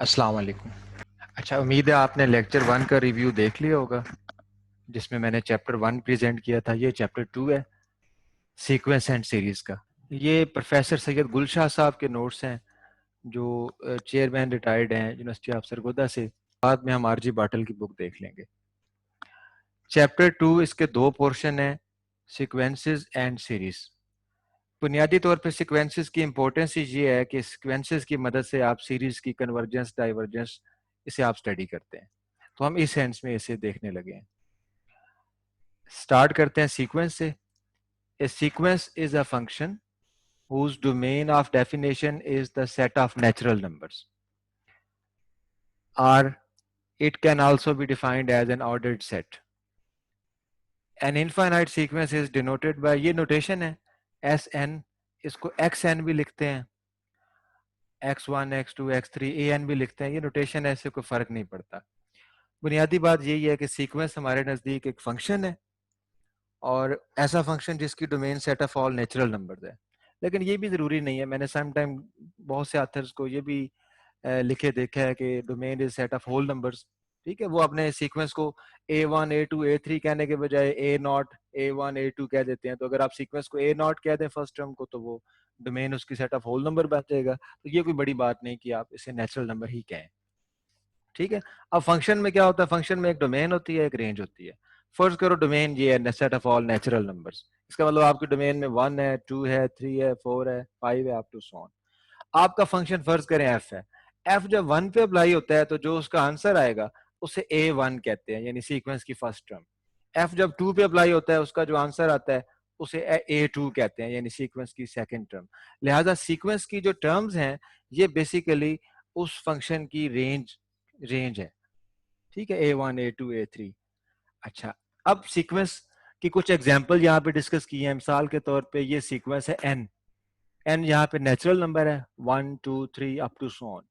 अस्सलाम वालेकुम। अच्छा, उम्मीद है आपने लेक्चर 1 का रिव्यू देख लिया होगा, जिसमें मैंने चैप्टर 1 प्रेजेंट किया था। ये चैप्टर 2 है, सीक्वेंस एंड सीरीज का। ये प्रोफेसर सैयद गुलशाह साहब के नोट्स हैं, जो चेयरमैन रिटायर्ड हैं यूनिवर्सिटी ऑफ सरगोदा से। बाद में हम आरजी बाटल की बुक देख लेंगे। चैप्टर 2, इसके दो पोर्शन हैं, सीक्वेंसेस एंड सीरीज। बुनियादी तौर पर सीक्वेंसेस की इंपॉर्टेंस ये है कि सीक्वेंसेस की मदद से आप सीरीज की कन्वर्जेंस डाइवर्जेंस इसे आप स्टडी करते हैं। तो हम इस सेंस में इसे देखने लगे हैं। स्टार्ट करते हैं सीक्वेंस से। A sequence is a function whose domain of definition is the set of natural numbers, or it can also be defined as an ordered set. An infinite sequence is denoted by, ये notation है, Sn, इसको xn भी लिखते हैं, x1 x2 x3 an भी लिखते हैं। ये नोटेशन है, इससे कोई फर्क नहीं पड़ता। बुनियादी बात यही है कि सीक्वेंस हमारे नजदीक एक फंक्शन है, और ऐसा फंक्शन जिसकी domain set of all natural numbers है। लेकिन ये भी ज़रूरी नहीं है। मैंने सम टाइम बहुत से ऑथर्स को ये भी लिखे देखा है कि domain is set of whole numbers. ठीक है, वो अपने सीक्वेंस को A1 A2 A3 कहने के बजाय A0 A1 A2 कह देते हैं। तो अगर आप सीक्वेंस को A0 कह दें फर्स्ट टर्म को, तो वो डोमेन उसकी सेट ऑफ होल नंबर बन जाएगा। तो ये कोई बड़ी बात नहीं कि आप इसे नेचुरल नंबर ही कहें। ठीक है, अब फंक्शन में क्या होता है? फंक्शन में एक डोमेन होती है, एक रेंज होती है। फर्स्ट करो डोमेन ये है set of all natural numbers. इसका मतलब आपके डोमेन में 1 है, 2 है, 3 है, 4 है, 5 है, अप टू सो ऑन। आपका फंक्शन फर्ज करें एफ है। एफ जब 1 पे अप्लाई होता है तो जो उसका आंसर आएगा उसे A1 कहते हैं, यानी सीक्वेंस की फर्स्ट टर्म। एफ जब 2 पे अप्लाई होता है, उसका जो आंसर आता है उसे A2 कहते हैं, यानी सीक्वेंस की सेकंड टर्म। लिहाजा सीक्वेंस की जो टर्म्स हैं, ये बेसिकली उस फंक्शन की रेंज है। ठीक है, A1 A2 A3। अच्छा, अब सीक्वेंस की कुछ एग्जांपल यहाँ पे डिस्कस किए हैं। मिसाल के तौर पे ये सीक्वेंस है n यहाँ पे नेचुरल नंबर है 1 2 3 अप टू सो ऑन।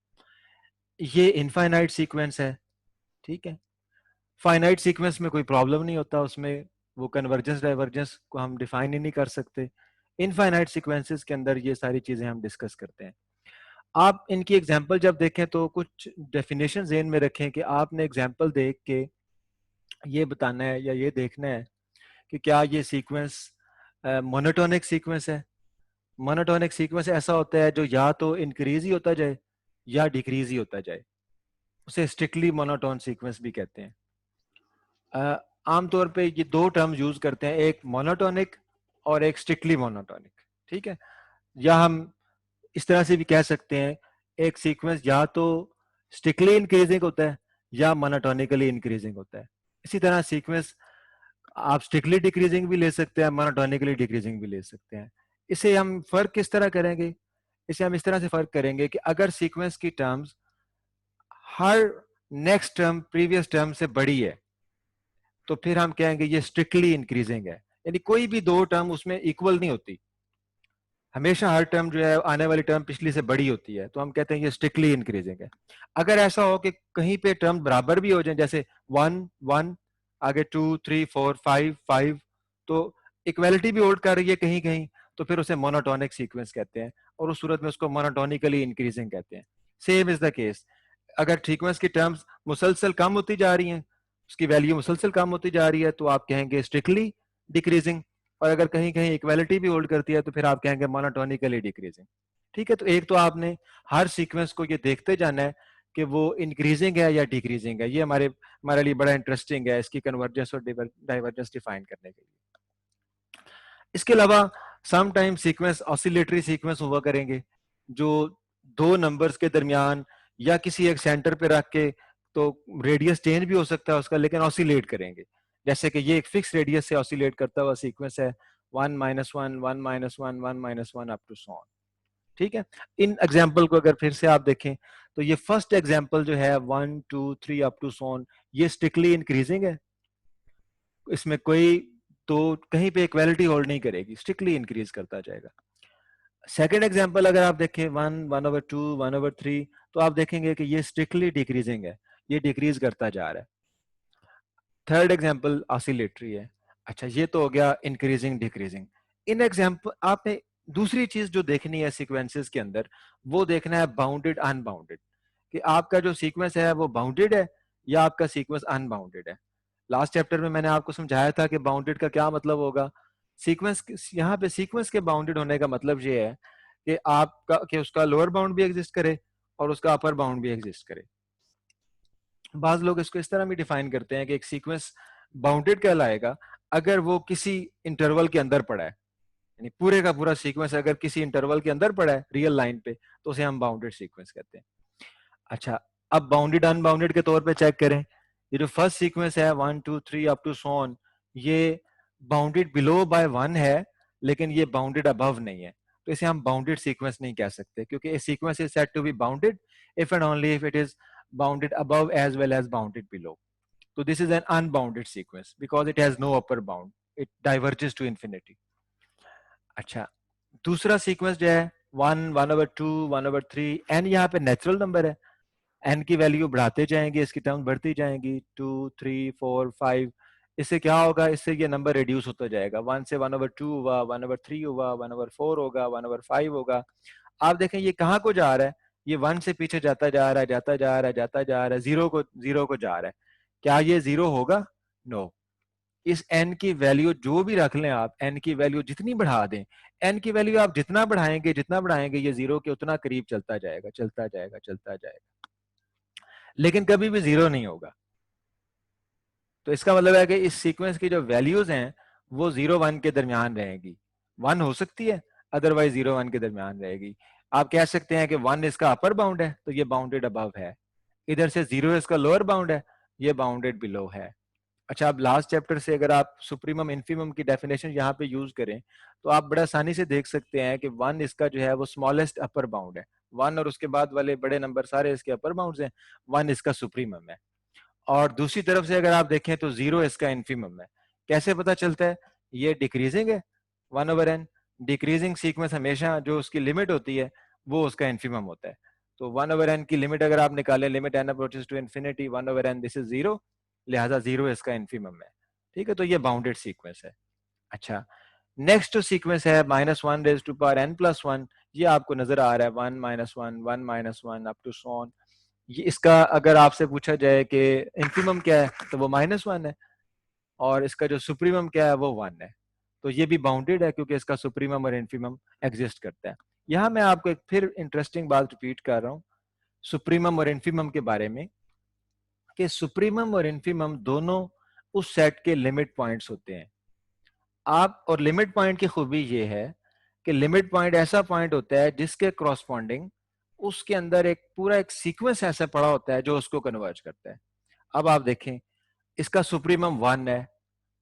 ये इनफाइनाइट सीक्वेंस है। ठीक है, फाइनाइट सीक्वेंस में कोई प्रॉब्लम नहीं होता, उसमें वो कन्वर्जेंस डाइवर्जेंस को हम डिफाइन ही नहीं कर सकते। इनफाइनाइट सीक्वेंसेस के अंदर ये सारी चीजें हम डिस्कस करते हैं। आप इनकी एग्जांपल जब देखें तो कुछ डेफिनेशन ज़हन में रखें कि आपने एग्जांपल देख के ये बताना है या ये देखना है कि क्या ये सीक्वेंस मोनोटोनिक सीक्वेंस है। मोनोटोनिक सीक्वेंस ऐसा होता है जो या तो इंक्रीज ही होता जाए या डिक्रीज ही होता जाए। उसे स्ट्रिक्टली मोनोटोन सीक्वेंस भी कहते हैं। आमतौर पे ये दो टर्म यूज करते हैं, एक मोनोटोनिक और एक स्ट्रिक्टली मोनोटोनिक। ठीक है, या हम इस तरह से भी कह सकते हैं, एक सीक्वेंस या तो स्ट्रिक्टली इंक्रीजिंग होता है या मोनोटोनिकली इंक्रीजिंग होता है। इसी तरह सीक्वेंस आप स्ट्रिक्टली डिक्रीजिंग भी ले सकते हैं, मोनोटोनिकली डिक्रीजिंग भी ले सकते हैं। इसे हम फर्क किस तरह करेंगे? इसे हम इस तरह से फर्क करेंगे कि अगर सीक्वेंस की टर्म्स हर नेक्स्ट टर्म प्रीवियस टर्म से बड़ी है, तो फिर हम कहेंगे ये स्ट्रिक्टली इंक्रीजिंग है। यानी कोई भी दो टर्म उसमें इक्वल नहीं होती, हमेशा हर टर्म जो है आने वाली टर्म पिछली से बड़ी होती है, तो हम कहते हैं ये स्ट्रिक्टली इंक्रीजिंग है। अगर ऐसा हो कि कहीं पे टर्म बराबर भी हो जाए, जैसे 1 1 आगे 2 3 4 5 5, तो इक्वालिटी भी होल्ड कर रही है कहीं कहीं, तो फिर उसे मोनोटोनिक सीक्वेंस कहते हैं, और उस सूरत में उसको मोनोटोनिकली इंक्रीजिंग कहते हैं। सेम इज द केस, अगर सीक्वेंस की टर्म्स मुसलसल कम होती जा रही हैं, उसकी वैल्यू मुसलसल कम होती जा रही है, तो आप कहेंगे स्ट्रिक्टली डिक्रीजिंग। और अगर कहीं कहीं इक्वालिटी भी होल्ड करती है, तो फिर आप कहेंगे मोनोटोनिकली डिक्रीजिंग। ठीक है, तो एक तो आपने हर सीक्वेंस को ये देखते जाना है कि वो इंक्रीजिंग है या डिक्रीजिंग है। ये हमारे लिए बड़ा इंटरेस्टिंग है, इसकी कन्वर्जेंस और डाइवर्जेंस डिफाइन करने के लिए। इसके अलावा some time sequence oscillatory sequence हुआ करेंगे, जो दो नंबर्स के दरमियान या किसी एक सेंटर पे रख के, तो रेडियस चेंज भी हो सकता है उसका, लेकिन ऑसिलेट करेंगे। जैसे कि ये एक फिक्स रेडियस से ऑसिलेट करता हुआ सीक्वेंस है 1 -1 1 -1 1 -1 अप टू सो ऑन। ठीक है, इन एग्जाम्पल को अगर फिर से आप देखें, तो ये फर्स्ट एग्जाम्पल जो है 1 2 3 अप टू सो ऑन, ये स्ट्रिक्टली इंक्रीजिंग है। इसमें कोई तो कहीं पे इक्वालिटी होल्ड नहीं करेगी, स्ट्रिक्टली इंक्रीज करता जाएगा। सेकेंड एग्जाम्पल अगर आप देखें 1 1/2 1/3, तो आप देखेंगे कि ये स्ट्रिक्टली डिक्रीजिंग है, ये डिक्रीज करता जा रहा है। थर्ड एग्जाम्पल ऑसिलेटरी है। अच्छा, ये तो हो गया इंक्रीजिंग डिक्रीजिंग। इन एग्जाम्पल आपने दूसरी चीज जो देखनी है सीक्वेंसेस के अंदर, वो देखना है बाउंडेड अनबाउंडेड। कि आपका जो सीक्वेंस है वो बाउंडेड है या आपका सीक्वेंस अनबाउंडेड है। लास्ट चैप्टर में मैंने आपको समझाया था कि बाउंडेड का क्या मतलब होगा। सीक्वेंस, यहाँ पे सीक्वेंस के बाउंडेड होने का मतलब ये है कि आपका कि उसका लोअर बाउंड भी एग्जिस्ट करे और उसका अपर बाउंड भी एग्जिस्ट करे। बाज लोग इसको इस तरह भी डिफाइन करते हैं कि एक सीक्वेंस बाउंडेड कहलाएगा अगर वो किसी इंटरवल के अंदर पड़ा है, यानी पूरे का पूरा सीक्वेंस अगर किसी इंटरवल के अंदर पड़ा है रियल लाइन पे, तो उसे हम बाउंडेड सीक्वेंस कहते हैं। अच्छा, अब बाउंडेड अनबाउंडेड के तौर पे चेक करें। ये जो फर्स्ट सीक्वेंस है 1 2 3 अप टू सो ऑन, ये बाउंडेड बिलो बाय 1 है लेकिन ये बाउंडेड अबव नहीं है, तो इसे हम बाउंडेड सीक्वेंस नहीं कह सकते, क्योंकि a sequence is said to be bounded if and only if it is bounded above as well as bounded below. तो this is an unbounded sequence because it has no upper bound, it diverges to infinity. अच्छा, दूसरा sequence जो है 1 1/2 1/3, N यहाँ पे natural number है, N की value बढ़ाते जाएंगे, इसकी टर्म बढ़ती जाएंगी 2 3 4 5। इससे क्या होगा, इससे ये नंबर रिड्यूस होता जाएगा, 1 से 1/2 हुआ, 1/3 हुआ, 1/4 होगा, 1/5 होगा। आप देखें ये कहाँ को जा रहा है, ये 1 से पीछे जाता जा रहा है, जाता जा रहा है, जाता जा रहा है, जीरो को जा रहा है। क्या ये जीरो होगा? नो। इस एन की वैल्यू जो भी रख लें आप, एन की वैल्यू जितनी बढ़ा दें, एन की वैल्यू आप जितना बढ़ाएंगे ये जीरो के उतना करीब चलता जाएगा, चलता जाएगा, चलता जाएगा, लेकिन कभी भी जीरो नहीं होगा। तो इसका मतलब है कि इस सीक्वेंस की जो वैल्यूज हैं वो 0 1 के दरमियान रहेगी। 1 हो सकती है, अदरवाइज 0 1 के दरमियान रहेगी। आप कह सकते हैं कि 1 इसका अपर बाउंड है तो ये बाउंडेड अबव है, इधर से 0 इसका लोअर बाउंड है, ये बाउंडेड बिलो है। अच्छा, अब लास्ट चैप्टर से अगर आप सुप्रीमम इन्फीमम की डेफिनेशन यहाँ पे यूज करें तो आप बड़ा आसानी से देख सकते हैं कि 1 इसका जो है वो स्मॉलेस्ट अपर बाउंड है, 1 और उसके बाद वाले बड़े नंबर सारे इसके अपर बाउंड्स हैं, 1 इसका सुप्रीमम है। और दूसरी तरफ से अगर आप देखें तो 0 इसका इन्फीमम है। कैसे पता चलता है? ये डिक्रीजिंग है 1/n, डिक्रीजिंग सीक्वेंस हमेशा जो उसकी लिमिट होती है वो उसका इन्फीमम होता है। तो 1/n की लिमिट अगर आप निकालें, limit n approaches to infinity 1/n, this is 0, लिहाजा 0 इसका इन्फीमम है। ठीक है, तो ये बाउंडेड सीक्वेंस है। अच्छा, नेक्स्ट जो सीक्वेंस है -1 raised to power n+1, ये आपको नजर आ रहा है 1 -1 1 -1 अप टू सो ऑन। ये इसका अगर आपसे पूछा जाए कि इन्फीमम क्या है तो वो -1 है, और इसका जो सुप्रीमम क्या है वो 1 है। तो ये भी बाउंडेड है क्योंकि इसका सुप्रीमम और इन्फीमम एग्जिस्ट करता है। यहाँ मैं आपको एक फिर इंटरेस्टिंग बात रिपीट कर रहा हूँ सुप्रीमम और इन्फीमम के बारे में, कि सुप्रीमम और इन्फीमम दोनों उस सेट के लिमिट पॉइंट्स होते हैं। आप और लिमिट पॉइंट की खूबी ये है कि लिमिट पॉइंट ऐसा पॉइंट होता है जिसके क्रॉसपॉन्डिंग उसके अंदर एक पूरा एक सीक्वेंस ऐसा पड़ा होता है जो उसको कन्वर्ज करता है। अब आप देखें, इसका सुप्रीमम 1 है।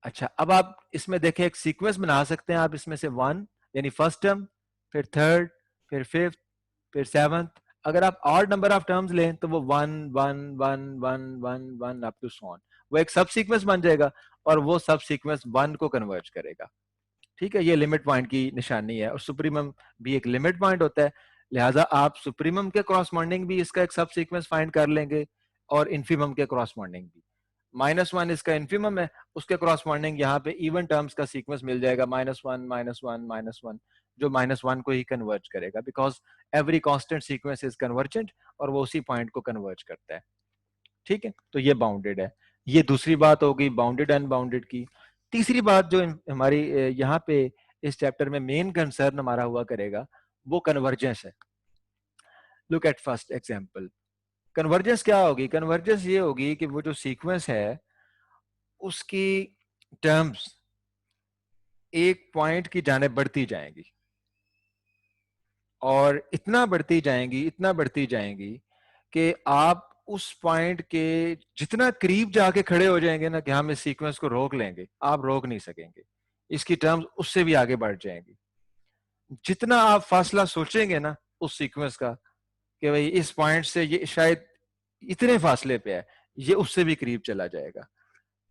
अच्छा, अब आप इसमें देखें एक सीक्वेंस बना सकते हैं आप इसमें से 1 यानी फर्स्ट टर्म, फिर थर्ड, फिर फिफ्थ, फिर सेवंथ। अगर आप ऑड नंबर ऑफ टर्म्स लें तो वो 1 1 1 1 1 1 अप टू सो ऑन, वो एक सब सीक्वेंस बन जाएगा और वो सब सीक्वेंस 1 को कन्वर्ज करेगा। ठीक है, ये लिमिट पॉइंट की निशानी है, और सुप्रीमम भी एक लिमिट पॉइंट होता है, लिहाजा आप सुप्रीमम के क्रॉसपॉन्डिंग भी इसका एक सब सीक्वेंस फाइंड कर लेंगे और इन्फीमम के क्रॉसपॉन्डिंग भी। -1 इसका इन्फीमम है, उसके क्रॉसपॉन्डिंग यहाँ पे इवन टर्म्स का सीक्वेंस मिल जाएगा -1 -1 -1, जो -1 को ही कन्वर्ज करेगा, because every constant sequence is convergent और वो उसी पॉइंट को कन्वर्ज करता है। ठीक है, तो ये बाउंडेड है। ये दूसरी बात हो गई बाउंडेड अनबाउंडेड की। तीसरी बात जो हमारी यहाँ पे इस चैप्टर में मेन कंसर्न हमारा हुआ करेगा वो कन्वर्जेंस है। Look at first example. Convergence क्या होगी? कन्वर्जेंस ये होगी कि वो जो सीक्वेंस है उसकी टर्म्स एक पॉइंट की जाने बढ़ती जाएंगी, और इतना बढ़ती जाएंगी, इतना बढ़ती जाएंगी कि आप उस पॉइंट के जितना करीब जाके खड़े हो जाएंगे ना कि हम इस सीक्वेंस को रोक लेंगे, आप रोक नहीं सकेंगे। इसकी टर्म्स उससे भी आगे बढ़ जाएंगी। जितना आप फासला सोचेंगे ना उस सीक्वेंस का कि भाई इस पॉइंट से ये शायद इतने फासले पे है, ये उससे भी करीब चला जाएगा।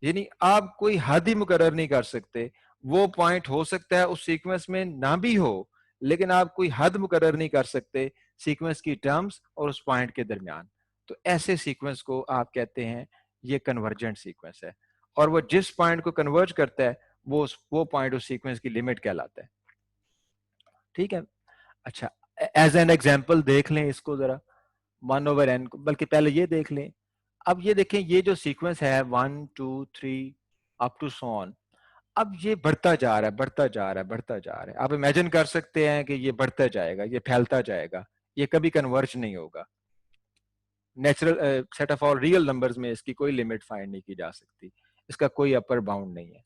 यानी आप कोई हद ही मुकर्रर नहीं कर सकते। वो पॉइंट हो सकता है उस सीक्वेंस में ना भी हो, लेकिन आप कोई हद मुकर्रर नहीं कर सकते सीक्वेंस की टर्म्स और उस पॉइंट के दरमियान। तो ऐसे सीक्वेंस को आप कहते हैं ये कन्वर्जेंट सीक्वेंस है, और वो जिस पॉइंट को कन्वर्ज करता है वो पॉइंट उस सीक्वेंस की लिमिट कहलाता है। ठीक है। अच्छा, एज एन एग्जाम्पल देख लें इसको जरा। 1/n, बल्कि पहले ये देख लें। अब ये देखें, ये जो सीक्वेंस है 1 2 3 अप टू सो ऑन, अब ये बढ़ता जा रहा है, बढ़ता जा रहा है, बढ़ता जा रहा है। आप इमेजिन कर सकते हैं कि ये बढ़ता जाएगा, ये फैलता जाएगा, ये कभी कन्वर्ज नहीं होगा। Natural set of all real numbers में इसकी कोई लिमिट फाइंड नहीं की जा सकती, इसका कोई अपर बाउंड नहीं है।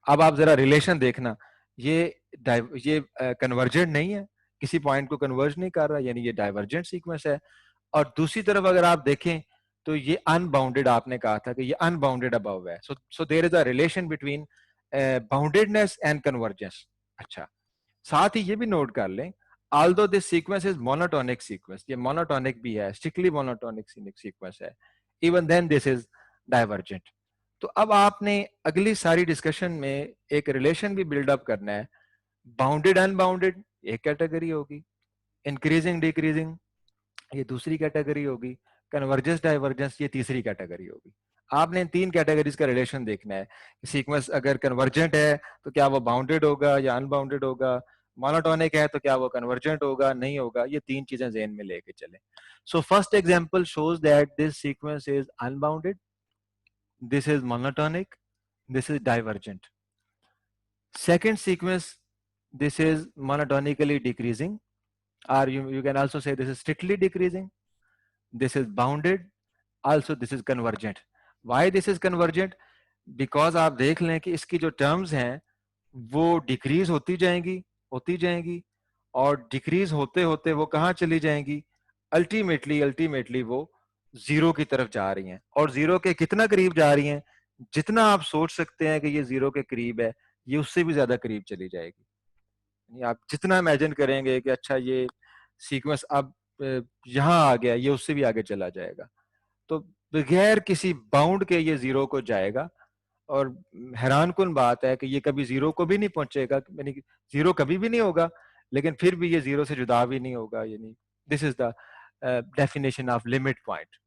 अब आप जरा रिलेशन देखना, ये ये कन्वर्जेंट नहीं है, किसी पॉइंट को कन्वर्ज नहीं कर रहा, यानी ये डाइवर्जेंट सीक्वेंस है। और दूसरी तरफ अगर आप देखें तो ये अनबाउंडेड, आपने कहा था कि ये अनबाउंडेड अबव है। So there is a relation between boundedness and convergence. अच्छा, साथ ही ये भी नोट कर लें, although this sequence is monotonic sequence, ये monotonic भी है, strictly monotonic sequence है, even then this is divergent। तो अब आपने अगली सारी डिस्कशन में एक रिलेशन भी बिल्डअप करना है। बाउंडेड अनबाउंडेड एक कैटेगरी होगी, इंक्रीजिंग डिक्रीजिंग ये दूसरी कैटेगरी होगी, कन्वर्जेंस डाइवर्जेंस ये तीसरी कैटेगरी होगी। आपने इन तीन कैटेगरीज का रिलेशन देखना है। सीक्वेंस अगर कन्वर्जेंट है तो क्या वो बाउंडेड होगा या अनबाउंडेड होगा, मोनोटोनिक है तो क्या वो कन्वर्जेंट होगा नहीं होगा, ये तीन चीजें ज़हन में लेके चलें। So first example shows that this sequence is unbounded, this is monotonic, this is divergent. Second sequence, this is monotonically decreasing, or you can also say this is strictly decreasing. This is bounded, also this is convergent. Why this is convergent? Because आप देख लें कि इसकी जो terms हैं वो decrease होती जाएंगी और डिक्रीज होते होते वो कहाँ चली जाएंगी, अल्टीमेटली वो जीरो की तरफ जा रही हैं। और जीरो के कितना करीब जा रही हैं, जितना आप सोच सकते हैं कि ये जीरो के करीब है, ये उससे भी ज्यादा करीब चली जाएगी। यानी आप जितना इमेजिन करेंगे कि अच्छा ये सीक्वेंस अब यहाँ आ गया, ये उससे भी आगे चला जाएगा। तो बगैर किसी बाउंड के ये जीरो को जाएगा। और हैरान कुन बात है कि ये कभी जीरो को भी नहीं पहुंचेगा, यानी कि जीरो कभी भी नहीं होगा, लेकिन फिर भी ये जीरो से जुदा भी नहीं होगा। यानी this is the definition of limit point.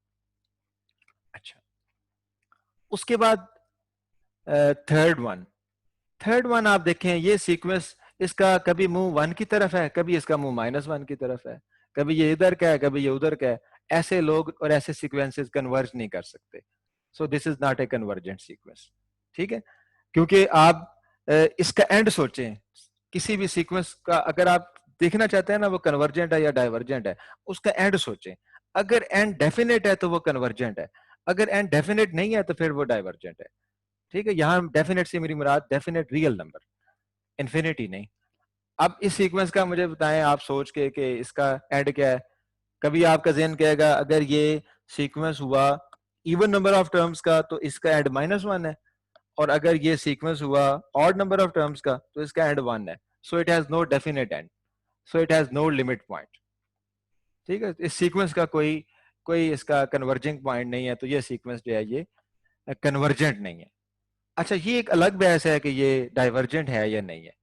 अच्छा, उसके बाद थर्ड वन आप देखें, ये सीक्वेंस इसका कभी मुंह 1 की तरफ है, कभी इसका मुंह -1 की तरफ है, कभी ये इधर का है, कभी ये उधर का है। ऐसे लोग और ऐसे सीक्वेंसेस कन्वर्ज नहीं कर सकते। सो this is not a convergent sequence. ठीक है, क्योंकि आप इसका एंड सोचें, किसी भी सीक्वेंस का अगर आप देखना चाहते हैं ना वो कन्वर्जेंट है या डाइवर्जेंट है, उसका एंड सोचें। अगर एंड डेफिनेट है तो वो कन्वर्जेंट है, अगर एंड डेफिनेट नहीं है तो फिर वो डाइवर्जेंट है। ठीक है, यहाँ डेफिनेट से मेरी मुराद डेफिनेट रियल नंबर, इन्फिनिटी नहीं। अब इस सीक्वेंस का मुझे बताएं आप सोच के कि इसका एंड क्या है। कभी आपका ज़हन कहेगा अगर ये सीक्वेंस हुआ इवन नंबर ऑफ टर्म्स का तो इसका एंड -1 है, और अगर ये सीक्वेंस हुआ ऑड नंबर ऑफ टर्म्स का तो इसका एंड 1 है। So it has no definite end, so it has no limit point. ठीक है, इस सीक्वेंस का कोई कोई इसका कन्वर्जिंग पॉइंट नहीं है, तो ये सीक्वेंस जो है ये कन्वर्जेंट नहीं है। अच्छा, ये एक अलग बहस है कि ये डाइवर्जेंट है या नहीं है।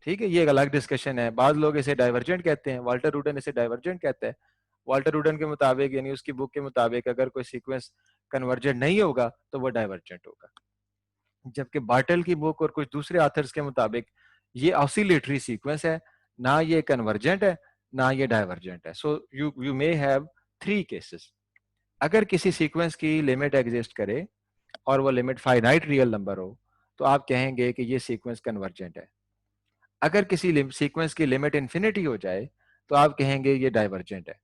ठीक है, ये एक अलग डिस्कशन है। बाद लोग इसे डाइवर्जेंट कहते हैं, वाल्टर रूडन इसे डाइवर्जेंट कहता है। वाल्टर रूडन के मुताबिक, यानी उसकी बुक के मुताबिक, अगर कोई सीक्वेंस कन्वर्जेंट नहीं होगा तो वो डाइवर्जेंट होगा। जबकि बार्टल की बुक और कुछ दूसरे ऑथर्स के मुताबिक ये ऑसिलेटरी सीक्वेंस है, ना ये कन्वर्जेंट है ना ये डाइवर्जेंट है। So you may have 3 cases. अगर किसी सीक्वेंस की लिमिट एग्जिस्ट करे और वो लिमिट फाइनाइट रियल नंबर हो तो आप कहेंगे कि ये सीक्वेंस कन्वर्जेंट है। अगर किसी सीक्वेंस की लिमिट इन्फिनिटी हो जाए तो आप कहेंगे ये डाइवर्जेंट है।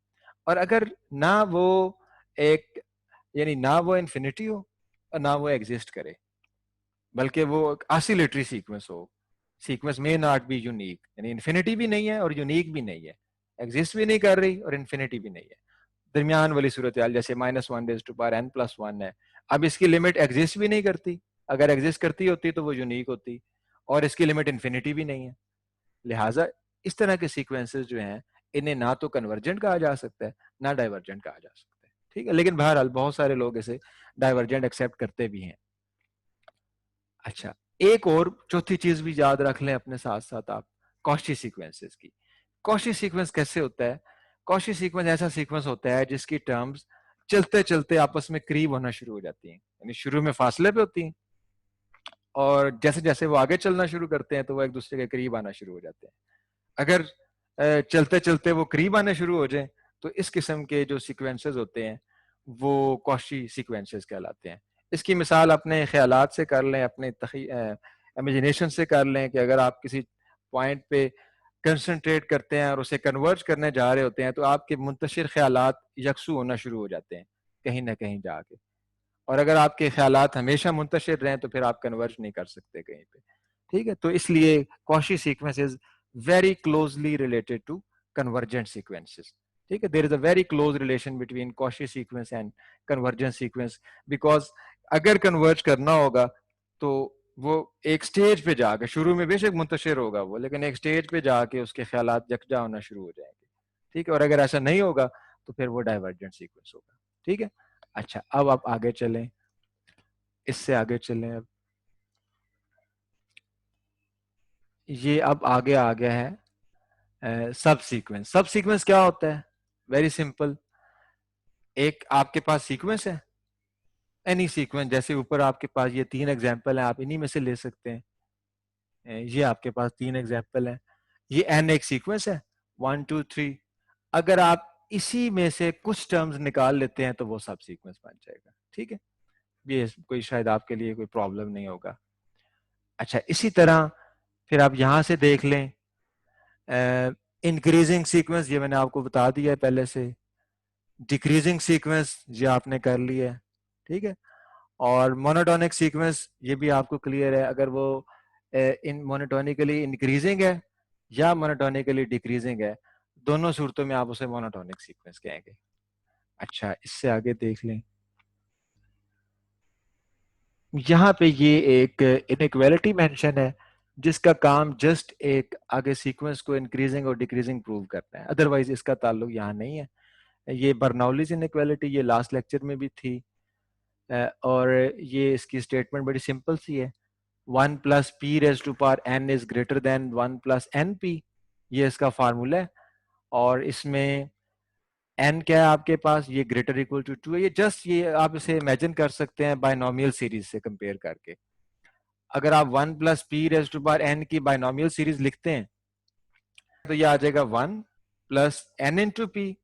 और अगर ना वो एक, यानी ना वो इन्फिनिटी हो और ना वो एग्जिस्ट करे, बल्कि वो ऑसिलेटरी सीक्वेंस हो, सीक्वेंस में नॉट बी यूनिक, यानी इन्फिनिटी भी नहीं है और यूनिक भी नहीं है, एग्जिस्ट भी नहीं कर रही और इन्फिनिटी भी नहीं है, दरमियान वाली सूरत हाल, जैसे -1n+1 है। अब इसकी लिमिट एग्जिस्ट भी नहीं करती, अगर एग्जिस्ट करती होती तो वो यूनिक होती, और इसकी लिमिट इन्फिनिटी भी नहीं है। लिहाजा इस तरह के सीक्वेंसेस जो हैं इन्हें ना तो कन्वर्जेंट कहा जा सकता है ना डाइवर्जेंट कहा जा सकता है। ठीक है, लेकिन बहरहाल बहुत सारे लोग इसे डाइवर्जेंट एक्सेप्ट करते भी हैं। अच्छा, एक और चौथी चीज भी याद रख लें अपने साथ साथ आप, कॉची सीक्वेंसेस की। कॉची सीक्वेंस कैसे होता है? कॉची सीक्वेंस ऐसा सीक्वेंस होता है जिसकी टर्म्स चलते चलते आपस में करीब होना शुरू हो जाती हैं, यानी शुरू में फासले पे होती हैं और जैसे जैसे वो आगे चलना शुरू करते हैं तो वो एक दूसरे के करीब आना शुरू हो जाते हैं। अगर चलते चलते वो करीब आने शुरू हो जाए तो इस किस्म के जो सीक्वेंसेस होते हैं वो कॉशी सीक्वेंसेस कहलाते हैं। इसकी मिसाल अपने ख्यालात से कर लें, अपने इमेजिनेशन से कर लें कि अगर आप किसी पॉइंट पे कंसंट्रेट करते हैं और उसे कन्वर्ज करने जा रहे होते हैं तो आपके मुंतशिर ख्यालात यकसू होना शुरू हो जाते हैं कहीं ना कहीं जाके। और अगर आपके ख्यालात हमेशा मुंतशिर रहें तो फिर आप कन्वर्ज नहीं कर सकते कहीं पे। ठीक है, तो इसलिए Cauchy sequence is very closely related to convergent sequences. ठीक है, there is a very close relation between Cauchy sequence and convergent sequence, because अगर कन्वर्ज करना होगा तो वो एक स्टेज पे जाके, शुरू में बेशक मुंतशिर होगा वो, लेकिन एक स्टेज पे जाके उसके ख्यालात यकजा होना शुरू हो जाएंगे। ठीक है, और अगर ऐसा नहीं होगा तो फिर वो डाइवर्जेंट सीक्वेंस होगा। ठीक है, अच्छा अब आप आगे चलें, इससे आगे चलें। अब ये अब आगे आ गया है सब सीक्वेंस। सब सीक्वेंस क्या होता है? वेरी सिंपल, एक आपके पास सीक्वेंस है, एनी सीक्वेंस, जैसे ऊपर आपके पास ये 3 एग्जांपल हैं, आप इन्हीं में से ले सकते हैं। ये आपके पास 3 एग्जांपल हैं, ये एन एक सीक्वेंस है, 1 2 3। अगर आप इसी में से कुछ टर्म्स निकाल लेते हैं तो वो सब सीक्वेंस बन जाएगा। ठीक है, ये कोई शायद आपके लिए कोई प्रॉब्लम नहीं होगा। अच्छा, इसी तरह फिर आप यहां से देख लें, इंक्रीजिंग सीक्वेंस ये मैंने आपको बता दिया है पहले से, डिक्रीजिंग सीक्वेंस ये आपने कर लिया है। ठीक है, और मोनोटोनिक सीक्वेंस ये भी आपको क्लियर है, अगर वो इन मोनोटोनिकली इंक्रीजिंग है या मोनोटोनिकली डिक्रीजिंग है, दोनों सूरतों में आप उसे मोनोटोनिक सीक्वेंस कहेंगे। अच्छा, इससे आगे देख लें, यहाँ पे ये एक इनइक्वालिटी मेंशन है जिसका काम जस्ट एक आगे सीक्वेंस को इंक्रीजिंग और डिक्रीजिंग प्रूव करना है, अदरवाइज इसका ताल्लुक यहाँ नहीं है। ये बर्नौलीज इनइक्वालिटी ये लास्ट लेक्चर में भी थी, और ये इसकी स्टेटमेंट बड़ी सिंपल सी है, 1 plus P raise to power N is greater than 1 plus N P, ये इसका फार्मूला है। और इसमें एन क्या है आपके पास, ये ग्रेटर इक्वल टू 2 है। ये जस्ट ये आप इसे इमेजिन कर सकते हैं बायनोमियल सीरीज से कंपेयर करके। अगर आप 1 plus P raise to power N की बायनोमियल सीरीज लिखते हैं तो ये आ जाएगा 1 plus N into P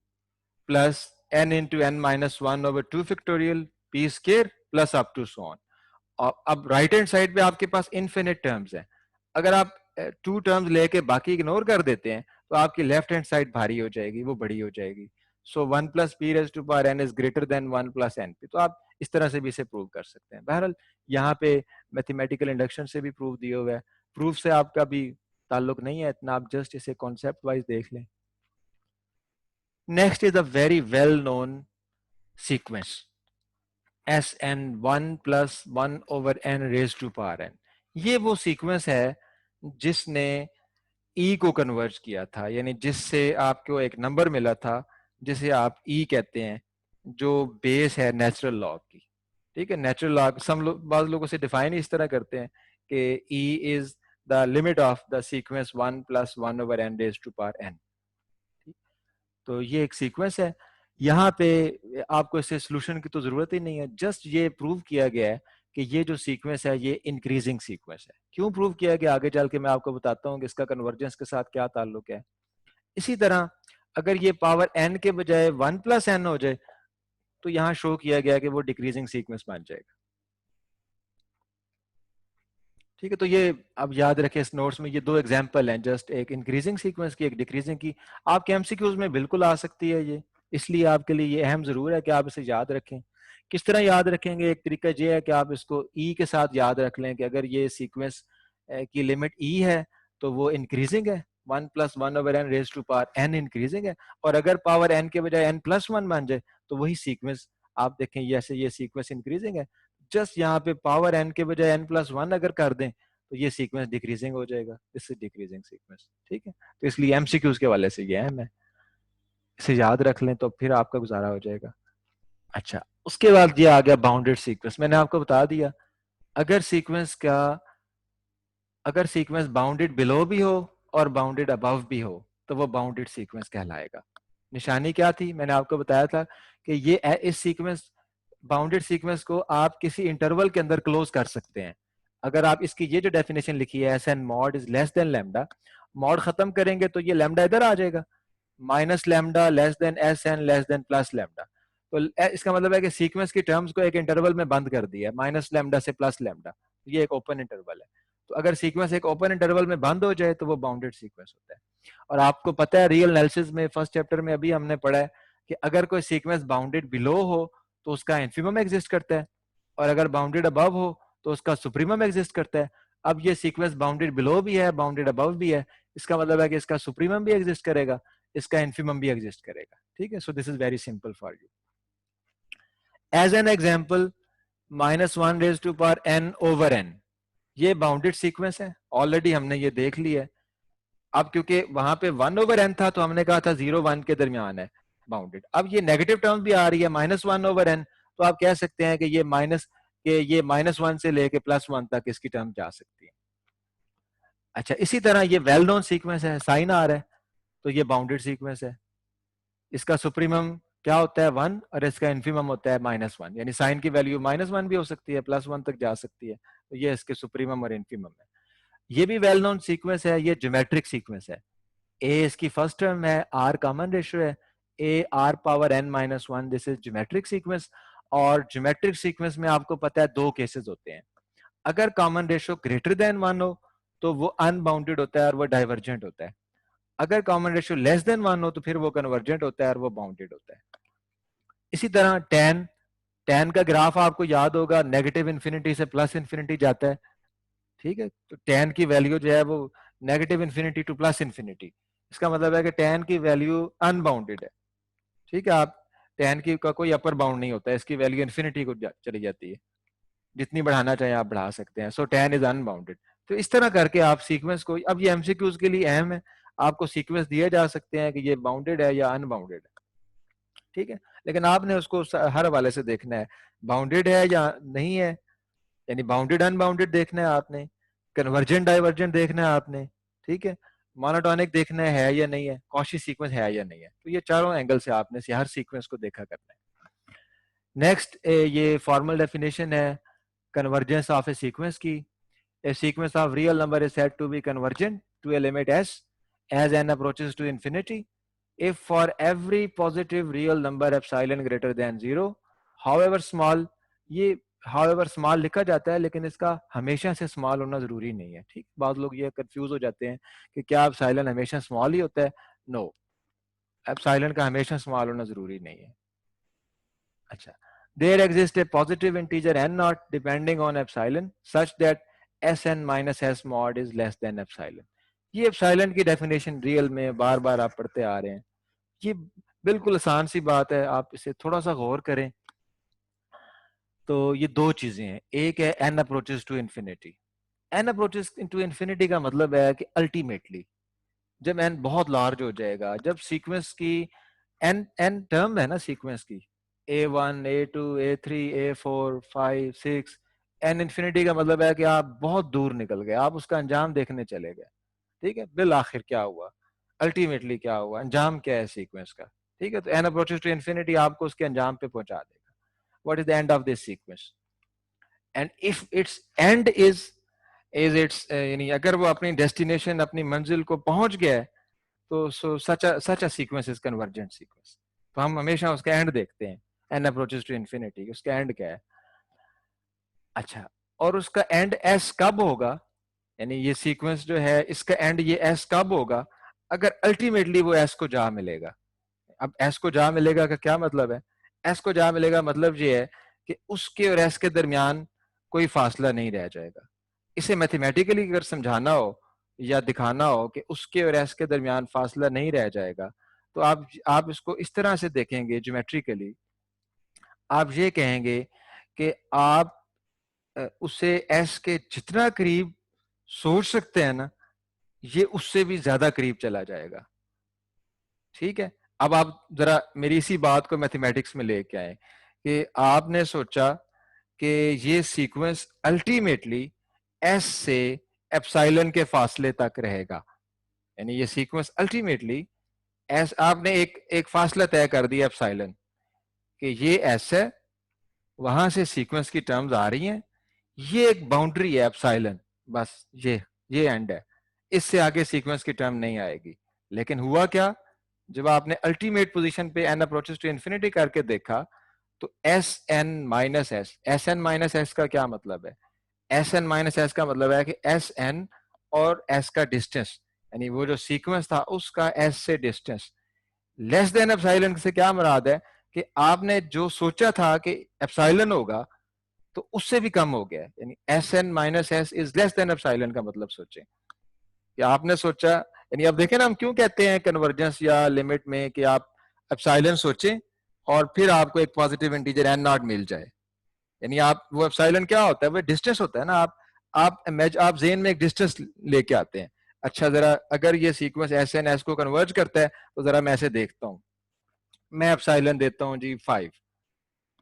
plus N into N minus 1/2 factorial P square plus up to so on. और अब राइट हैंड साइड पे आपके पास इनफिनिट टर्म्स है, अगर आप 2 टर्म्स लेके बाकी इग्नोर कर देते हैं तो आपकी लेफ्ट हैंड साइड भारी हो जाएगी, वो बड़ी हो जाएगी। So 1 plus P raise to power N is greater than 1 plus N P, तो आप इस तरह से भी इसे प्रूव कर सकते हैं। बहरहाल यहाँ पे मैथमेटिकल इंडक्शन से भी प्रूव दिया हुआ है, प्रूफ से आपका भी ताल्लुक नहीं है इतना, आप जस्ट इसे कॉन्सेप्ट वाइज देख लें। Next is a very well known sequence, S N 1+1/n⁴ ये वो सीक्वेंस है जिसने ई को कन्वर्ज किया था, यानी जिससे आपको एक नंबर मिला था जिसे आप ई कहते हैं, जो बेस है नेचुरल लॉग की। ठीक है, नेचुरल लॉग सब लोग, बाद लोग उसे डिफाइन इस तरह करते हैं कि E is the limit of the sequence 1+1/n⁴n। तो ये एक सीक्वेंस है, यहाँ पे आपको इसे सोल्यूशन की तो जरूरत ही नहीं है, जस्ट ये प्रूव किया गया है कि ये जो सीक्वेंस है ये इंक्रीजिंग सीक्वेंस है। क्यों प्रूव किया गया आगे चल के मैं आपको बताता हूँ कि इसका कन्वर्जेंस के साथ क्या ताल्लुक है। इसी तरह अगर ये पावर n के बजाय 1+n हो जाए तो यहाँ शो किया गया कि वो डिक्रीजिंग सीक्वेंस बन जाएगा। ठीक है, तो ये अब याद रखें इस नोट्स में ये 2 एग्जांपल हैं, जस्ट एक इंक्रीजिंग सीक्वेंस की, एक डिक्रीजिंग की। आपके एमसीक्यूज में बिल्कुल आ सकती है ये, इसलिए आपके लिए ये अहम जरूर है कि आप इसे याद रखें। किस तरह याद रखेंगे? एक तरीका ये है कि आप इसको ई के साथ याद रख लें कि अगर ये सीक्वेंस की लिमिट ई है तो वो इंक्रीजिंग है, 1+1/n⁴n इंक्रीजिंग है। और अगर पावर n के बजाय n+1 बन जाए तो वही सीक्वेंस, आप देखें जैसे ये सीक्वेंस इंक्रीजिंग है, जस्ट यहाँ पे पावर n के बजाय n+1 अगर कर दें तो ये सीक्वेंस डिक्रीजिंग हो जाएगा, इससे डिक्रीजिंग सीक्वेंस। ठीक है, तो इसलिए एमसीक्यूज के वाले से ये है, मैं इसे याद रख लें तो फिर आपका गुजारा हो जाएगा। अच्छा, उसके बाद ये आ गया बाउंडेड सीक्वेंस। मैंने आपको बता दिया अगर सीक्वेंस का, अगर सीक्वेंस बाउंडेड बिलो भी हो और बाउंडेड अबव भी हो तो वो बाउंडेड सीक्वेंस कहलाएगा। निशानी क्या थी? मैंने आपको बताया था कि ये इस सीक्वेंस, बाउंडेड सीक्वेंस को आप किसी इंटरवल के अंदर क्लोज कर सकते हैं। अगर आप इसकी ये जो डेफिनेशन लिखी है S N mod is less than lambda, mod खत्म करेंगे तो ये लैम्डा इधर आ जाएगा, minus lambda less than S N less than plus lambda. तो इसका मतलब है कि सीक्वेंस की टर्म्स को एक इंटरवल में बंद कर दिया, माइनस लैम्डा से प्लस लैम्डा, ये एक ओपन इंटरवल है। तो अगर सीक्वेंस एक ओपन इंटरवल में बंद हो जाए तो वो बाउंडेड सीक्वेंस होता है। और आपको पता है रियल एनालिसिस में फर्स्ट चैप्टर में अभी हमने पढ़ा है कि अगर कोई सीक्वेंस बाउंडेड बिलो हो तो उसका इन्फिमम एग्जिस्ट करता है, और अगर बाउंडेड अबव हो तो उसका सुप्रीमम एग्जिस्ट करता है। अब ये सीक्वेंस बाउंडेड बिलो भी है, बाउंडेड अबव भी है, इसका मतलब है कि इसका सुप्रीमम भी एग्जिस्ट करेगा, इसका इन्फिमम भी एग्जिस्ट करेगा। ठीक है, so this is very simple for you. As an example, -1 raise to power n over n, ये बाउंडेड सीक्वेंस है, ऑलरेडी हमने ये देख लिया है। अब क्योंकि वहां पे 1 ओवर n था तो हमने कहा था 0 1 के दरमियान है बाउंडेड। अब ये नेगेटिव टर्म भी आ रही है -1 ओवर n, तो आप कह सकते हैं कि ये -1 से लेके +1 तक इसकी टर्म जा सकती है। अच्छा, इसी तरह ये वेल नोन सीक्वेंस है, साइन आ रहा है, तो ये बाउंडेड सीक्वेंस है। इसका सुप्रीमम क्या होता है 1, और इसका इन्फिमम होता है -1, यानी साइन की वैल्यू -1 भी हो सकती है, +1 तक जा सकती है, तो ये इसके सुप्रीमम और इन्फिमम है। ये भी वेल नोन सीक्वेंस है, ये ज्योमेट्रिक सीक्वेंस है। ए इसकी फर्स्ट टर्म है, आर कॉमन रेशियो है, A R power n -1, this is geometric sequence. और ज्योमेट्रिक सीक्वेंस में आपको पता है दो केसेस होते हैं। अगर कॉमन रेशियो ग्रेटर देन 1 हो तो वो अनबाउंडेड होता है और वो डाइवर्जेंट होता है। अगर कॉमन रेशियो लेस देन 1 हो तो फिर वो कन्वर्जेंट होता है और वो बाउंडेड होता है। इसी तरह tan, tan का ग्राफ आपको याद होगा, नेगेटिव इन्फिनिटी से प्लस इन्फिनिटी जाता है। ठीक है, तो tan की वैल्यू जो है वो negative infinity two plus infinity, इसका मतलब है कि tan की वैल्यू अनबाउंडेड है। ठीक है, आप tan की का कोई अपर बाउंड नहीं होता है, इसकी वैल्यू इन्फिनिटी को चली जाती है, जितनी बढ़ाना चाहे आप बढ़ा सकते हैं। सो tan इज अनबाउंडेड। तो इस तरह करके आप सीक्वेंस को, अब ये एमसीक्यूज के लिए अहम है, आपको सीक्वेंस दिए जा सकते हैं कि ये बाउंडेड है या अनबाउंडेड है। ठीक है, लेकिन आपने उसको हर हवाले से देखना है, बाउंडेड है या नहीं है, यानी बाउंडेड अनबाउंडेड देखना है आपने, कन्वर्जेंट डाइवर्जेंट देखना है आपने, ठीक है, मोनोटोनिक देखना है या नहीं है, कॉची सीक्वेंस है या नहीं है। तो ये चारों एंगल से आपने हर सीक्वेंस को देखा करना है। नेक्स्ट ये फॉर्मल डेफिनेशन है कन्वर्जेंस ऑफ ए सीक्वेंस की। A sequence of real number is said to be convergent to a limit s as n approaches to infinity if for every positive real number epsilon greater than 0 however small, ये however small लिखा जाता है लेकिन इसका हमेशा से small होना जरूरी नहीं है। ठीक, बहुत लोग ये कंफ्यूज हो जाते हैं कि क्या epsilon हमेशा small ही होता है। नो, epsilon का हमेशा small होना जरूरी नहीं है। अच्छा, there exists a positive integer n naught depending on epsilon such that Sn minus S mod is less than epsilon। ये एप्सिलॉन की डेफिनेशन रियल में बार बार आप पढ़ते आ रहे हैं, ये बिल्कुल आसान सी बात है, आप इसे थोड़ा सा गौर करें। तो ये दो चीजें हैं, एक है n approaches to infinity. n approaches to infinity का मतलब है कि अल्टीमेटली जब n बहुत लार्ज हो जाएगा, जब सीक्वेंस की n टर्म है ना सीक्वेंस की, a1 a2 a3 a4 5 6, n infinity का मतलब है कि आप बहुत दूर निकल गए, आप उसका अंजाम देखने चले गए। ठीक है, बिल आखिर क्या हुआ, अल्टीमेटली क्या हुआ, अंजाम क्या है सीक्वेंस का। ठीक है, तो n अप्रोचेस टू इन्फिनिटी आपको उसके अंजाम पे पहुंचा देगा। What is the end of this sequence, and if it's and is it's, यानी अगर वो अपनी डेस्टिनेशन अपनी मंजिल को पहुंच गया है तो such a sequence is convergent sequence. तो हम हमेशा उसका एंड देखते हैं, एन अप्रोचेस टू इन्फिनिटी, उसका एंड क्या है। अच्छा, और उसका एंड एस कब होगा, यानी ये सीक्वेंस जो है इसका एंड ये एस कब होगा, अगर अल्टीमेटली वो एस को जा मिलेगा। अब एस को जा मिलेगा का क्या मतलब है, एस को जा मिलेगा मतलब ये है कि उसके और एस के दरमियान कोई फासला नहीं रह जाएगा। इसे मैथमेटिकली अगर समझाना हो या दिखाना हो कि उसके और एस के दरमियान फासला नहीं रह जाएगा, तो आप इसको इस तरह से देखेंगे ज्योमेट्रिकली। आप ये कहेंगे कि आप उसे एस के जितना करीब सोच सकते हैं ना, ये उससे भी ज्यादा करीब चला जाएगा। ठीक है, अब आप जरा मेरी इसी बात को मैथमेटिक्स में लेके आए कि आपने सोचा कि ये सीक्वेंस अल्टीमेटली एस से एप्सिलॉन के फासले तक रहेगा, यानी ये सीक्वेंस अल्टीमेटली एस, आपने एक एक फासला तय कर दिया एप्सिलॉन कि ये एस है, वहां से सीक्वेंस की टर्म्स आ रही हैं, ये एक बाउंड्री है एप्सिलॉन, बस ये एंड है, इससे आगे सीक्वेंस की टर्म नहीं आएगी। लेकिन हुआ क्या, जब आपने अल्टीमेट पोजीशन पे n अप्रोचेस टू इंफिनिटी करके देखा तो एस एन माइनस एस का क्या मतलब है? एस एन माइनस एस का मतलब है कि एस एन और एस का डिस्टेंस, यानी वो जो सीक्वेंस था उसका एस से डिस्टेंस लेस देन एप्सिलॉन से क्या मुराद है कि आपने जो सोचा था कि एप्सिलॉन होगा तो उससे भी कम हो गया, यानी S N minus S is less than epsilon का मतलब सोचें कि आपने सोचा, यानी अब देखें ना हम क्यों कहते हैं कन्वर्जेंस या लिमिट में कि आप एप्सिलॉन सोचें और फिर आपको एक पॉजिटिव इंटीजर एन नॉट मिल जाए, यानी आप वो एप्सिलॉन क्या होता है, वो डिस्टेंस होता है ना। आप जेन में एक डिस्टेंस लेके आते हैं। अच्छा जरा अगर ये सीक्वेंस एस एन एस को कन्वर्ज करता है तो जरा मैं ऐसे देखता हूँ, मैं एप्सिलॉन देता हूँ जी 5,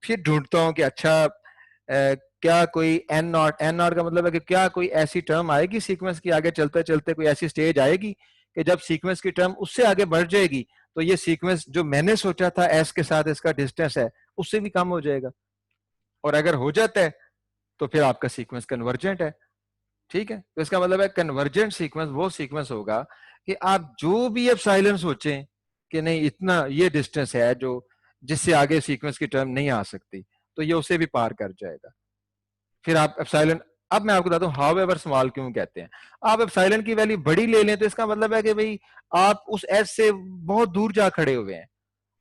फिर ढूंढता हूँ कि अच्छा क्या कोई एन नॉट का मतलब है कि क्या कोई ऐसी टर्म आएगी सीक्वेंस की आगे चलते चलते, कोई ऐसी स्टेज आएगी कि जब सीक्वेंस की टर्म उससे आगे बढ़ जाएगी तो ये सीक्वेंस जो मैंने सोचा था एस के साथ इसका डिस्टेंस है उससे भी कम हो जाएगा, और अगर हो जाता है तो फिर आपका सीक्वेंस कन्वर्जेंट है। ठीक है, तो इसका मतलब है कन्वर्जेंट सीक्वेंस वो सीक्वेंस होगा कि आप जो भी एप्सिलॉन सोचें कि नहीं इतना ये डिस्टेंस है जो जिससे आगे सीक्वेंस की टर्म नहीं आ सकती, तो ये उसे भी पार कर जाएगा। फिर आप एप्सिलॉन, अब मैं आपको बताता हूँ हाउ एवर स्मॉल क्यों कहते हैं। आप एप्सिलॉन की वैल्यू बड़ी ले लें तो इसका मतलब है कि भाई आप उस एज से बहुत दूर जा खड़े हुए हैं,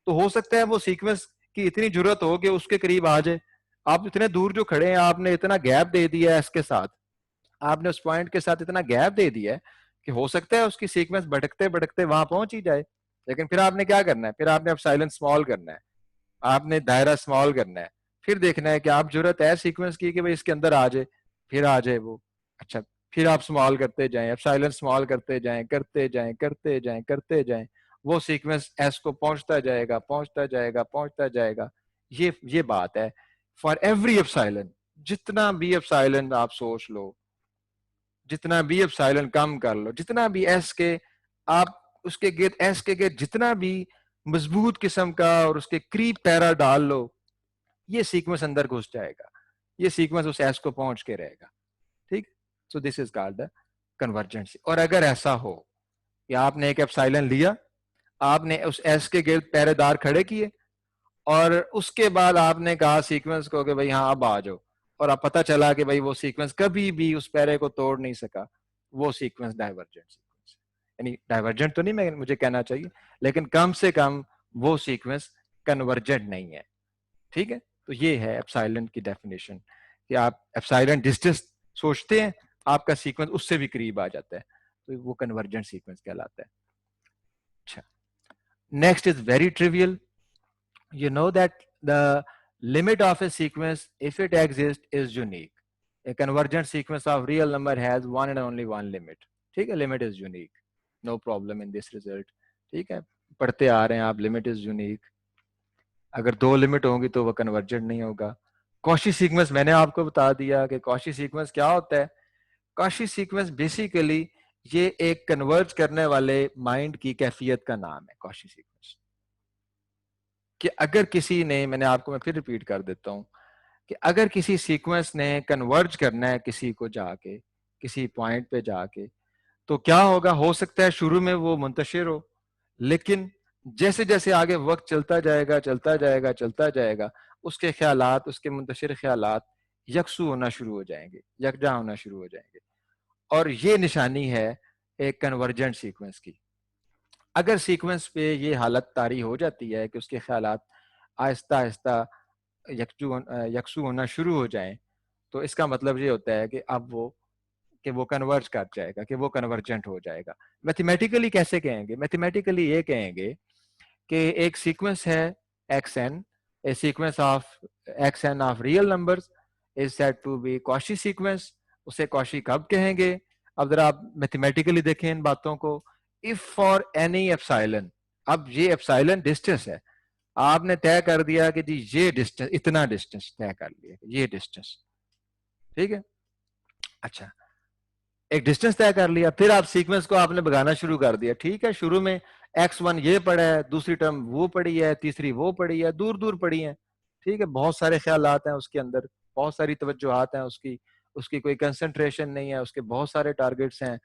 तो हो सकता है वो सीक्वेंस की इतनी जरूरत हो कि उसके करीब आ जाए। आप इतने दूर जो खड़े हैं, आपने इतना गैप दे दिया है इसके साथ, आपने उस पॉइंट के साथ इतना गैप दे दिया है कि हो सकता है उसकी सीक्वेंस भटकते भटकते वहां पहुंच ही जाए। लेकिन फिर आपने क्या करना है, फिर आपने अब साइलेंस स्मॉल करना है, आपने दायरा स्मॉल करना है, फिर देखना है कि आप जरूरत है सीक्वेंस की कि भाई इसके अंदर आ जाए, फिर आ जाए वो। अच्छा, फिर आप स्मॉल करते जाएं, अब साइलेंस स्मॉल करते जाएं करते जाएं करते जाएं करते जाएं, वो सीक्वेंस एस को पहुंचता जाएगा पहुंचता जाएगा पहुंचता जाएगा। ये बात है फॉर एवरी एप्सिलॉन, जितना भी एप्सिलॉन आप सोच लो, जितना भी एप्सिलॉन कम कर लो, जितना भी एस के आप उसके गिर्द एस के गिर्द जितना भी मजबूत किस्म का और उसके क्रीप पैरा डाल लो, ये सीक्वेंस अंदर घुस जाएगा, ये सीक्वेंस उस एस को पहुंच के रहेगा। ठीक, so this is called the convergency. और अगर ऐसा हो कि आपने एक एप्सिलॉन लिया, आपने उस एस के गिर्द पहरेदार खड़े किए और उसके बाद आपने कहा सीक्वेंस को कि भाई हाँ अब आ जाओ, और अब पता चला कि भाई वो सीक्वेंस कभी भी उस पैरे को तोड़ नहीं सका, वो सीक्वेंस डाइवर्जेंट सीक्वेंस, यानी डाइवर्जेंट तो नहीं मैं मुझे कहना चाहिए, लेकिन कम से कम वो सीक्वेंस कन्वर्जेंट नहीं है। ठीक है, तो ये है एप्सिलॉन की डेफिनेशन कि आप एप्सिलॉन डिस्टेंस सोचते हैं, आपका सीक्वेंस उससे भी करीब आ जाता है, तो वो कन्वर्जेंट सीक्वेंस कहलाता है। अच्छा, next is very trivial. You know that the limit of a sequence, if it exists, is unique. A convergent sequence of real number has one and only one limit. ठीक है, limit is unique. No problem in this result. ठीक है, पढ़ते आ रहे हैं आप, limit is unique. अगर दो लिमिट होंगी तो वो कन्वर्जेंट नहीं होगा। कॉशी सीक्वेंस मैंने आपको बता दिया कि कॉशी सीक्वेंस क्या होता है। कॉशी सीक्वेंस बेसिकली ये एक कन्वर्ज करने वाले माइंड की कैफियत का नाम है, कॉशी सीक्वेंस। कि अगर किसी ने, मैं फिर रिपीट कर देता हूं, कि अगर किसी सीक्वेंस ने कन्वर्ज करना है किसी को जाके, किसी पॉइंट पे जाके, तो क्या होगा, हो सकता है शुरू में वो मुंतशिर हो, लेकिन जैसे जैसे आगे वक्त चलता जाएगा चलता जाएगा चलता जाएगा, उसके ख्यालात, उसके मुंतशिर ख्यालात यकसू होना शुरू हो जाएंगे, यकजा होना शुरू हो जाएंगे। और ये निशानी है एक कन्वर्जेंट सीक्वेंस की। अगर सीक्वेंस पे ये हालत तारी हो जाती है कि उसके ख्यालात आहिस्ता आहिस्ता यकसू होना शुरू हो जाएं, तो इसका मतलब ये होता है कि अब वो कन्वर्ज कर जाएगा, कि वो कन्वर्जेंट हो जाएगा। मैथमेटिकली कैसे कहेंगे, मैथमेटिकली ये कहेंगे कि एक सीक्वेंस है X N, a sequence of X N of real numbers is said to be Cauchy sequence. उसे कॉशी कब कहेंगे, अब जरा आप मैथमेटिकली देखें इन बातों को। इफ फॉर एनी एप्सिलॉन, अब ये एप्सिलॉन डिस्टेंस है, आपने तय कर दिया कि जी ये डिस्टेंस, इतना डिस्टेंस तय कर लिया, ये डिस्टेंस। ठीक है, अच्छा, एक डिस्टेंस तय कर लिया, फिर आप सीक्वेंस को आपने भगाना शुरू कर दिया। ठीक है, शुरू में x1 ये पड़ा है, दूसरी टर्म वो पड़ी है, तीसरी वो पड़ी है, दूर दूर पड़ी है। ठीक है, बहुत सारे ख्यालात हैं उसके अंदर, बहुत सारी तवज्जुहात हैं उसकी, उसकी कोई कंसंट्रेशन नहीं है, उसके बहुत सारे टारगेट्स हैं,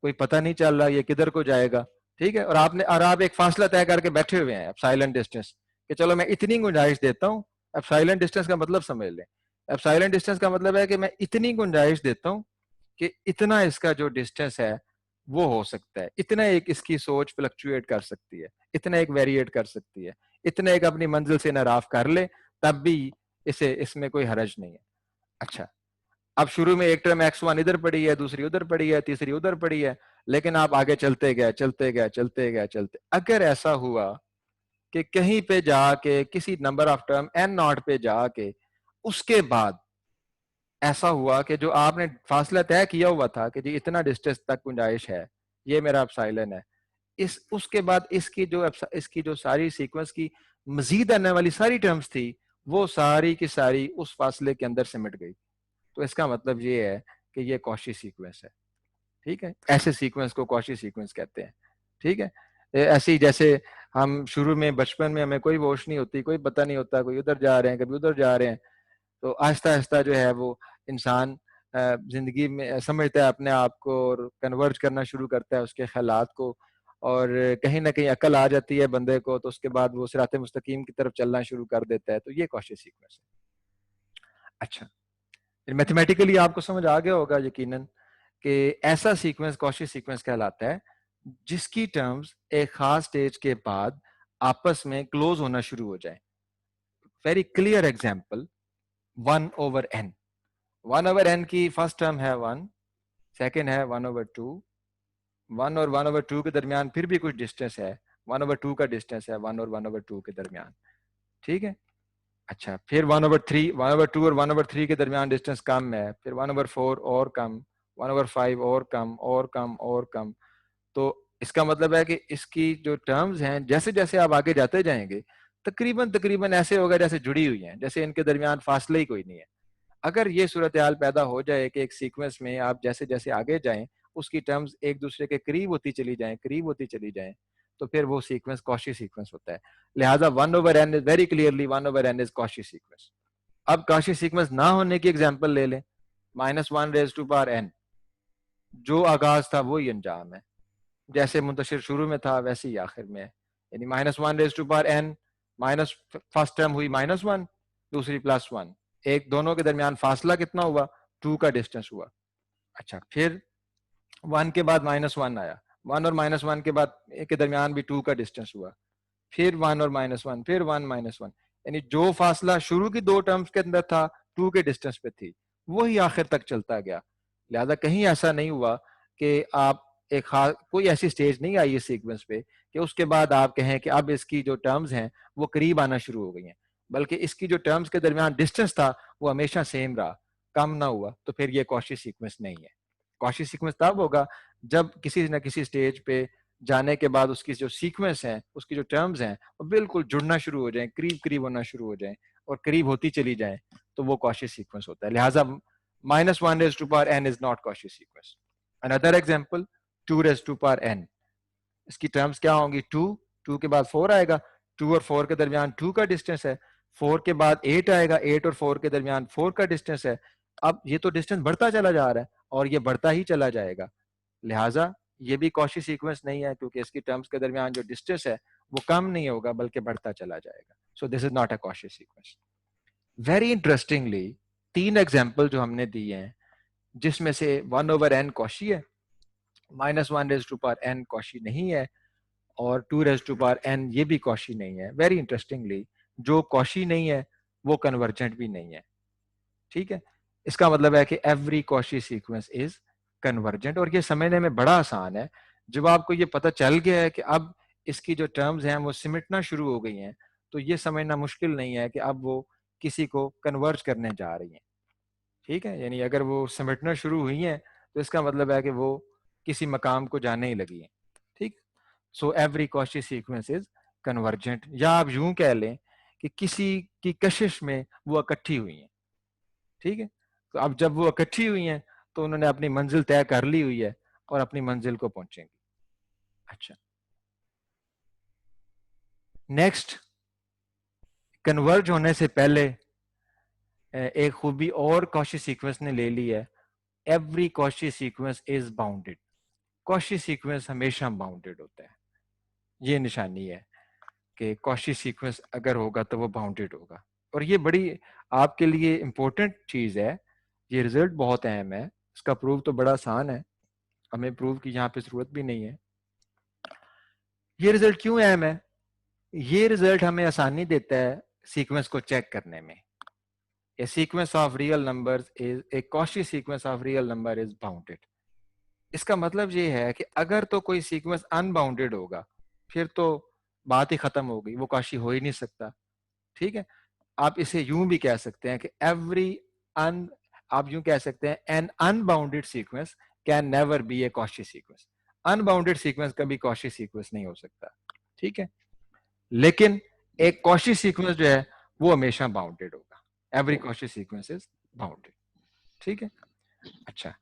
कोई पता नहीं चल रहा ये किधर को जाएगा। ठीक है, और आप एक फासला तय करके बैठे हुए हैं एप्सिलॉन डिस्टेंस कि चलो मैं इतनी गुंजाइश देता हूँ। एप्सिलॉन डिस्टेंस का मतलब समझ लें, एप्सिलॉन डिस्टेंस का मतलब है कि मैं इतनी गुंजाइश देता हूँ कि इतना इसका जो डिस्टेंस है वो हो सकता है, इतना एक इसकी सोच फ्लक्चुएट कर सकती है, इतना एक वेरिएट कर सकती है, इतना एक अपनी मंजिल से नाराफ कर ले, तब भी इसे इसमें कोई हरज नहीं है। अच्छा, अब शुरू में एक टर्म x1 इधर पड़ी है, दूसरी उधर पड़ी है, तीसरी उधर पड़ी है, लेकिन आप आगे चलते गए चलते गए चलते गए चलते, अगर ऐसा हुआ कि कहीं पे जाके किसी number of term n not पे जाके उसके बाद ऐसा हुआ कि जो आपने फासला तय किया हुआ था कि जी इतना डिस्टेंस तक गुंजाइश है, ये मेरा एप्सिलॉन है, इस उसके बाद इसकी जो सारी सीक्वेंस की मजीद आने वाली सारी टर्म्स थी वो सारी की सारी उस फासले के अंदर सिमट गई। तो इसका मतलब ये है कि ये कॉशी सीक्वेंस है। ठीक है, ऐसे सीक्वेंस को कॉशी सीक्वेंस कहते हैं। ठीक है, ऐसे ही जैसे हम शुरू में बचपन में हमें कोई होश नहीं होती, कोई पता नहीं होता, कोई उधर जा रहे हैं कभी उधर जा रहे हैं, तो आहिस्ता आहिस्ता जो है वो इंसान जिंदगी में समझता है अपने आप को और कन्वर्ज करना शुरू करता है उसके ख्यालात को, और कहीं ना कहीं अकल आ जाती है बंदे को, तो उसके बाद वो सिराते मुस्तकीम की तरफ चलना शुरू कर देता है। तो ये कॉशी सीक्वेंस है। अच्छा, मैथमेटिकली आपको समझ आ गया होगा यकीनन कि ऐसा सीक्वेंस कॉशी सीक्वेंस कहलाता है जिसकी टर्म्स एक खास स्टेज के बाद आपस में क्लोज होना शुरू हो जाए। Very clear example, 1/n। 1/n की फर्स्ट टर्म है 1, सेकेंड है 1/2, 1 और 1/2 के दरमियान फिर भी कुछ डिस्टेंस है, 1/2 का डिस्टेंस है 1 और 1/2 के दरमियान। ठीक है, अच्छा, फिर 1/3, 1/2 और 1/3 के दरमियान डिस्टेंस कम है, फिर 1/4 और कम, 1/5 और कम और कम और कम। तो इसका मतलब है कि इसकी जो टर्म्स हैं जैसे जैसे आप आगे जाते जाएंगे तकरीबन तकरीबन ऐसे होगा जैसे जुड़ी हुई हैं, जैसे इनके दरमियान फासले ही कोई नहीं है। अगर ये सूरत हाल पैदा हो जाए कि एक सीक्वेंस में आप जैसे जैसे आगे जाएं उसकी टर्म्स एक दूसरे के करीब होती चली जाएं, करीब होती चली जाएं, तो फिर वो सीक्वेंस कॉशी सीक्वेंस होता है। लिहाजा 1/n is very clearly 1/n is Cauchy sequence. अब कॉशी सीक्वेंस ना होने की एग्जांपल ले लें, -1 जो आगाज था वही अंजाम है, जैसे मुंतशिर शुरू में था वैसे ही आखिर में है। यानी -1 माइनस फर्स्ट टर्म हुई -1, दूसरी +1, एक दोनों के दरमियान फासला कितना हुआ, 2 का डिस्टेंस हुआ। अच्छा, फिर 1 के बाद -1 आया, 1 और -1 के बाद के दरमियान भी 2 का डिस्टेंस हुआ, फिर 1 और -1, फिर 1 -1, यानी जो फासला शुरू की दो टर्म्स के अंदर था 2 के डिस्टेंस पे थी वही आखिर तक चलता गया। लिहाजा कहीं ऐसा नहीं हुआ कि आप एक कोई ऐसी स्टेज नहीं आई इस सीक्वेंस पे कि उसके बाद आप कहें कि अब इसकी जो टर्म्स हैं वो करीब आना शुरू हो गई हैं, बल्कि इसकी जो टर्म्स के दरमियान डिस्टेंस था वो हमेशा सेम रहा, कम ना हुआ। तो फिर ये कॉशी सीक्वेंस नहीं है। कॉशी सीक्वेंस तब होगा जब किसी न किसी स्टेज पे जाने के बाद उसकी जो सीक्वेंस है, उसकी जो टर्म्स हैं वो बिल्कुल जुड़ना शुरू हो जाएं, करीब करीब होना शुरू हो जाएं और करीब होती चली जाएं, तो वो कॉशी सीक्वेंस होता है। लिहाजा -1n is not Cauchy sequence. Another example, 2n, इसकी टर्म्स क्या होंगी, 2 के बाद 4 आएगा, 2 और 4 के दरमियान 2 का डिस्टेंस है, 4 के बाद 8 आएगा, 8 और 4 के दरमियान 4 का डिस्टेंस है। अब ये तो डिस्टेंस बढ़ता चला जा रहा है और ये बढ़ता ही चला जाएगा। लिहाजा ये भी कॉशी सीक्वेंस नहीं है क्योंकि इसकी टर्म्स के दरमियान जो डिस्टेंस है वो कम नहीं होगा बल्कि बढ़ता चला जाएगा। सो this is not a Cauchy sequence. Very interestingly 3 example जो हमने दिए हैं जिसमें से 1/n कॉशी है, -1n कॉशी नहीं है, और 2n ये भी कॉशी नहीं है। वेरी इंटरेस्टिंगली जो कॉशी नहीं है वो कन्वर्जेंट भी नहीं है। ठीक है, इसका मतलब है कि every Cauchy sequence is convergent, और ये समझने में बड़ा आसान है। जब आपको ये पता चल गया है कि अब इसकी जो टर्म्स हैं वो सिमटना शुरू हो गई हैं, तो ये समझना मुश्किल नहीं है कि अब वो किसी को कन्वर्ज करने जा रही हैं। ठीक है, यानी अगर वो सिमटना शुरू हुई हैं तो इसका मतलब है कि वो किसी मकाम को जाने ही लगी हैं। ठीक, so every Cauchy sequence is convergent, या आप यूं कह लें कि किसी की कशिश में वो इकट्ठी हुई हैं। ठीक है, तो अब जब वो इकट्ठी हुई हैं तो उन्होंने अपनी मंजिल तय कर ली हुई है और अपनी मंजिल को पहुंचेंगी। अच्छा, नेक्स्ट, कन्वर्ज होने से पहले एक खूबी और कॉशी सीक्वेंस ने ले ली है, every Cauchy sequence is bounded. Cauchy sequence हमेशा बाउंडेड होता है। ये निशानी है कि कॉशी सीक्वेंस अगर होगा तो वो बाउंडेड होगा। और ये बड़ी आपके लिए इंपॉर्टेंट चीज है, ये रिजल्ट बहुत अहम है। इसका प्रूव तो बड़ा आसान है, हमें प्रूव की यहाँ पे जरूरत भी नहीं है। ये रिजल्ट क्यों अहम है? ये रिजल्ट हमें आसानी देता है सीक्वेंस को चेक करने में। A sequence of real numbers is a Cauchy sequence of real number is bounded। इसका मतलब ये है कि अगर तो कोई सीक्वेंस अनबाउंडेड होगा फिर तो बात ही खत्म हो गई, वो Cauchy हो ही नहीं सकता। ठीक है, आप इसे यूं भी कह सकते हैं कि अन आप यूं कह सकते हैं an unbounded sequence can never be a Cauchy sequence. Unbounded sequence कभी Cauchy सीक्वेंस नहीं हो सकता। ठीक है, लेकिन एक Cauchy सीक्वेंस जो है वो हमेशा बाउंडेड होगा। Every Cauchy sequence is bounded. ठीक है, अच्छा।